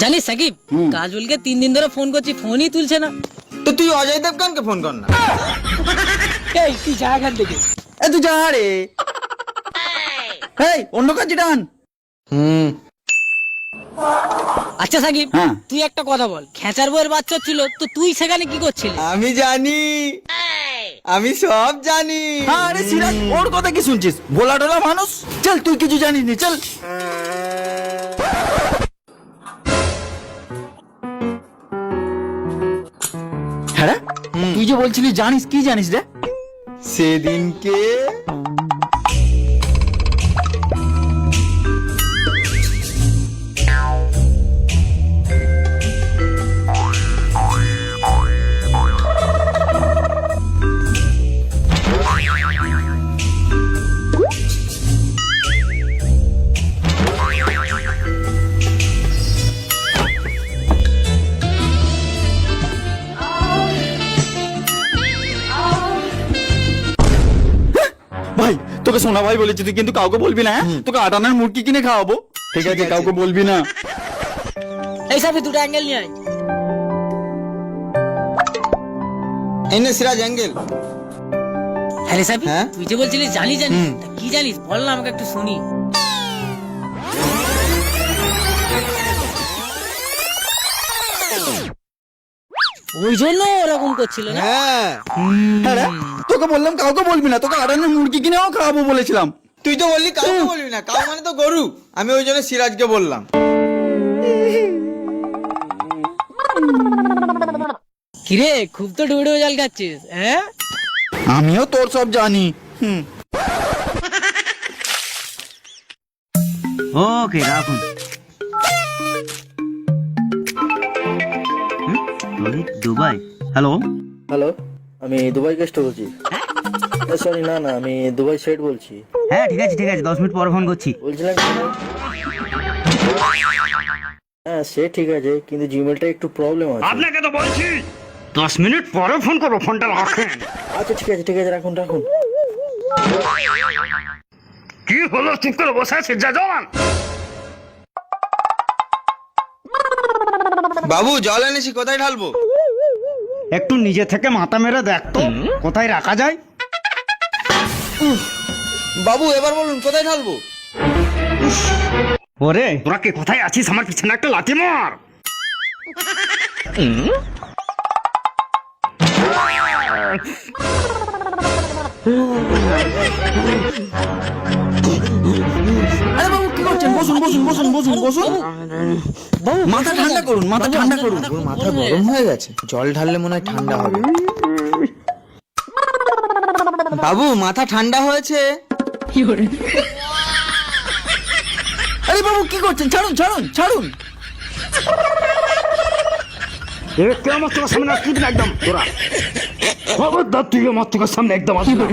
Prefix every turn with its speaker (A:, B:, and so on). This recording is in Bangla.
A: জানিস সাকিব, কাজলকে 3 দিন ধরে ফোন করছি, ফোনই তুলছে না।
B: তো তুই অজয় দেবগানকে ফোন কর না।
A: এই তুই যা এখান থেকে।
C: এ তুই যা রে। এই অন্য কাজে টান।
A: আচ্ছা সাকিব,
C: হ্যাঁ।
A: তুই একটা কথা বল, খেঁচার বউয়ের বাচ্চা ছিল তো তুই সেখানে কি করছিলি?
B: আমি জানি, আমি সব জানি।
C: আরে সিরাজ, ওর কথা কি শুনছিস? ভোলা টোলা মানুষ। চল, তুই কিছু জানিস নি, চল। হ্যাঁ রে? তুই যে বলছিলি জানিস, কি জানিস রে?
B: সেদিনকে
C: ভাই, তোকে সোনা ভাই বলেছি, তুই কিন্তু কাউকে বলবি না, হ্যাঁ? তোকে আটানার মুরগি কিনে খাওয়াবো, ঠিক আছে? কাউকে বলবি না।
A: এই সাবি, দুটো অ্যাঙ্গেল নিয়ে আয়।
B: এই নে সিরাজ অ্যাঙ্গেল।
A: হ্যাঁ রে সাবি,
B: হ্যাঁ?
A: তুই যে বলছিলিস জানিস, তা কি জানিস বল না, আমাকে একটু শুনি। ওই জন্য ওরকম করছিল না?
B: হ্যাঁ,
C: হ্যাঁ রে? তোকে বললাম কাউকে বলবি না, তোকে আটানার মুরগি কিনেও খাওয়াবো বলেছিলাম।
B: তুই তো বললি কাউকে বলবি না, কাউ মানে তো গরু। আমি ওই জন্য সিরাজকে বললাম।
A: কিরে, খুব তো ডুবে ডুবে জল খাচ্ছিস, হ্যাঁ?
C: আমিও তোর সব জানি।
D: ওকে রাখুন। রোহিত দুবাই। হ্যালো,
E: হ্যালো, আমি দুবাই গেস্ট বলছি। সরি, না না, আমি দুবাই সেট বলছি।
D: হ্যাঁ ঠিক আছে 10 মিনিট পর ফোন করছি।
E: বলছিলাম হ্যাঁ, সে ঠিক আছে, কিন্তু জিমেলটা একটু প্রবলেম আছে।
D: আপনাকে তো বলছি 10 মিনিট পরে ফোন করবো, ফোনটা রাখেন।
E: আচ্ছা ঠিক আছে, রাখুন রাখুন।
D: কি হলো, চুপ করে বসে আছিস? যা জল।
B: বাবু জল এনেছি, কোথায় ঢালবো?
D: একটু নিজে থেকে মাথা মেরে দেখ তো কোথায় রাখা যায়।
B: বাবু এবার বলুন কোথায় ঢালবো?
D: ওরে তোরা কে কোথায় আছিস? আমার পিছনে একটা লাথি মার।
C: আরে বাবু, কি করছেন? বসুন বসুন বসুন বসুন বসুন। মাথা ঠান্ডা করুন, মাথা ঠান্ডা করুন।
B: ওর মাথা গরম হয়ে গেছে, জল ঢাললে মনে হয় ঠান্ডা হবে। বাবু মাথা ঠান্ডা হয়েছে।
C: আরে বাবু, কি করছেন? ছাড়ুন ছাড়ুন ছাড়ুন।
D: আমার তোর সামনে আসবি না একদম, তোরা খবরদার, তুই আমার তোর সামনে একদম আসবি না।